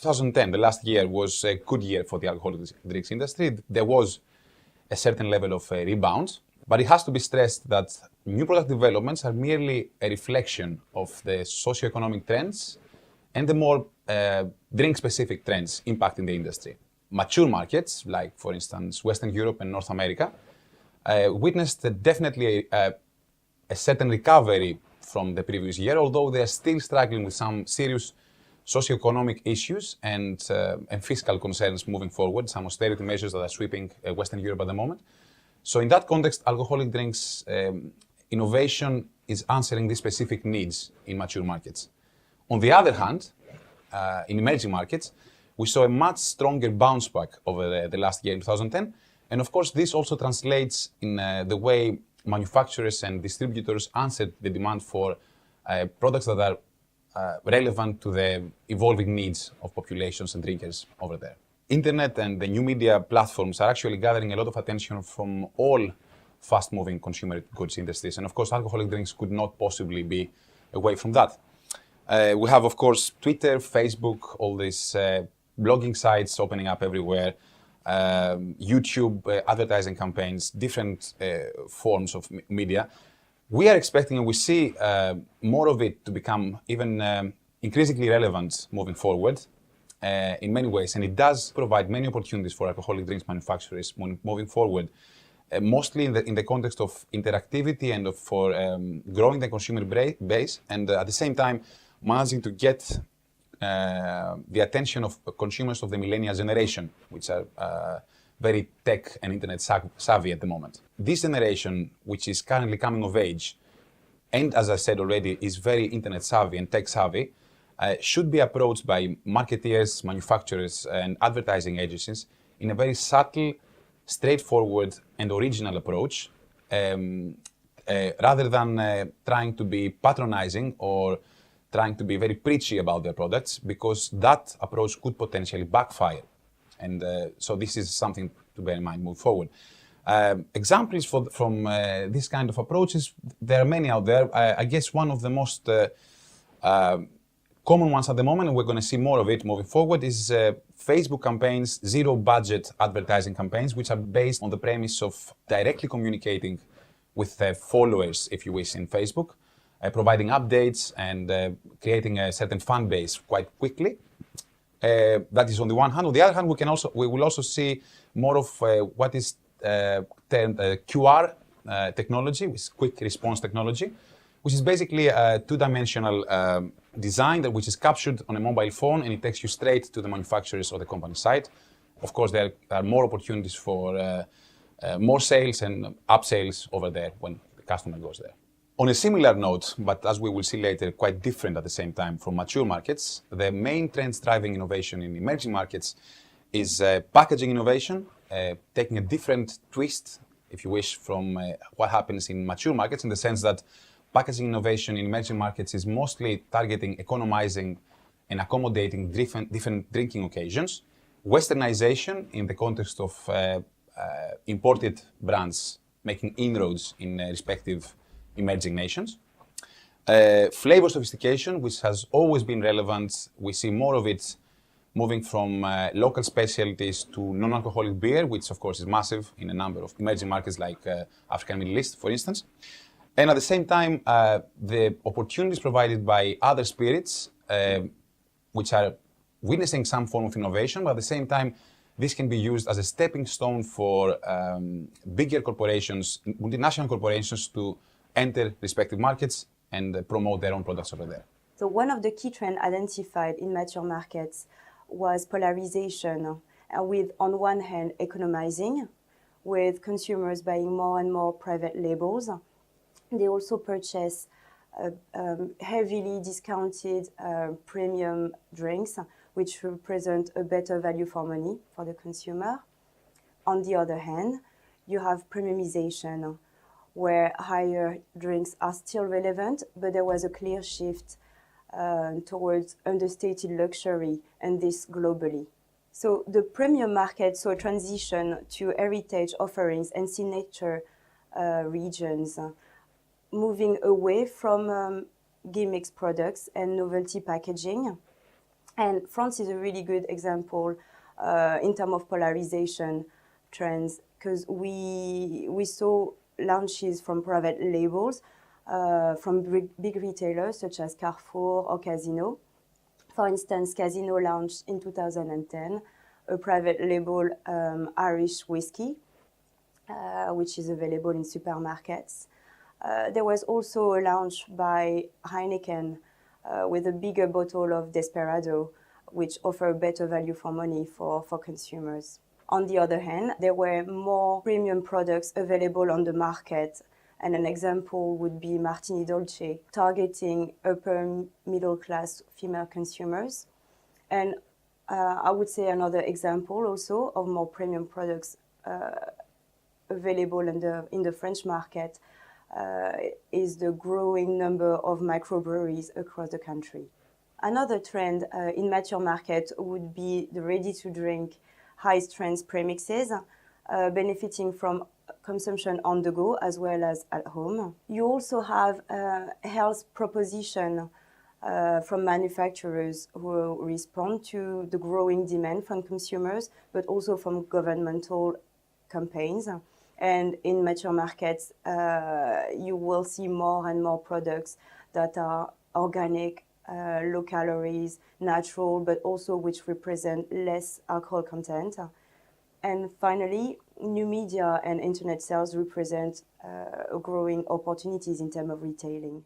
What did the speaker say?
2010, the last year, was a good year for the alcoholic drinks industry. There was a certain level of rebound, but it has to be stressed that new product developments are merely a reflection of the socioeconomic trends and the more drink-specific trends impacting the industry. Mature markets, like for instance Western Europe and North America, witnessed definitely a certain recovery from the previous year, although they are still struggling with some serious socioeconomic issues and fiscal concerns moving forward, some austerity measures that are sweeping Western Europe at the moment. So in that context, alcoholic drinks innovation is answering these specific needs in mature markets. On the other hand, in emerging markets, we saw a much stronger bounce back over the last year in 2010. And of course, this also translates in the way manufacturers and distributors answered the demand for products that are relevant to the evolving needs of populations and drinkers over there. Internet and the new media platforms are actually gathering a lot of attention from all fast-moving consumer goods industries. And of course, alcoholic drinks could not possibly be away from that. We have, of course, Twitter, Facebook, all these blogging sites opening up everywhere, YouTube, advertising campaigns, different forms of media. We are expecting and we see more of it to become even increasingly relevant moving forward in many ways. And it does provide many opportunities for alcoholic drinks manufacturers moving forward, mostly in the context of interactivity and for growing the consumer base, and at the same time managing to get the attention of consumers of the millennial generation, which are very tech and internet savvy at the moment. This generation, which is currently coming of age, and as I said already, is very internet savvy and tech savvy, should be approached by marketeers, manufacturers, and advertising agencies in a very subtle, straightforward, and original approach, rather than trying to be patronizing or trying to be very preachy about their products, because that approach could potentially backfire. And so this is something to bear in mind moving forward. Examples from this kind of approaches, there are many out there. I guess one of the most common ones at the moment, and we're going to see more of it moving forward, is Facebook campaigns, zero-budget advertising campaigns, which are based on the premise of directly communicating with followers, if you wish, in Facebook, providing updates and creating a certain fan base quite quickly. That is on the one hand. On the other hand, we will also see more of what is termed QR technology, which is quick response technology, which is basically a two-dimensional design which is captured on a mobile phone, and it takes you straight to the manufacturer's or the company's site. Of course, there are more opportunities for more sales and upsales over there when the customer goes there. On a similar note, but as we will see later, quite different at the same time from mature markets, the main trends driving innovation in emerging markets is packaging innovation, taking a different twist, if you wish, from what happens in mature markets, in the sense that packaging innovation in emerging markets is mostly targeting economizing and accommodating different drinking occasions. Westernization in the context of imported brands making inroads in respective emerging nations. Flavor sophistication, which has always been relevant. We see more of it moving from local specialties to non-alcoholic beer, which of course is massive in a number of emerging markets like Africa and Middle East, for instance. And at the same time, the opportunities provided by other spirits, which are witnessing some form of innovation, but at the same time, this can be used as a stepping stone for bigger corporations, multinational corporations, to enter respective markets and promote their own products over there. So one of the key trends identified in mature markets was polarization, with, on one hand, economizing, with consumers buying more and more private labels. They also purchase heavily discounted premium drinks, which represent a better value for money for the consumer. On the other hand, you have premiumization, where higher drinks are still relevant, but there was a clear shift towards understated luxury, and this globally. So the premium market saw a transition to heritage offerings and signature regions, moving away from gimmicks products and novelty packaging. And France is a really good example in terms of polarization trends, because we saw launches from private labels from big retailers such as Carrefour or Casino. For instance, Casino launched in 2010 a private label Irish whiskey, which is available in supermarkets. There was also a launch by Heineken with a bigger bottle of Desperado, which offer better value for money for consumers. On the other hand, there were more premium products available on the market, and an example would be Martini Dolce, targeting upper middle class female consumers. And I would say another example also of more premium products available in the French market is the growing number of microbreweries across the country. Another trend in mature market would be the ready-to-drink high-strength premixes, benefiting from consumption on the go as well as at home. You also have health proposition from manufacturers who respond to the growing demand from consumers, but also from governmental campaigns. And in mature markets, you will see more and more products that are organic, low calories, natural, but also which represent less alcohol content. And finally, new media and internet sales represent growing opportunities in terms of retailing.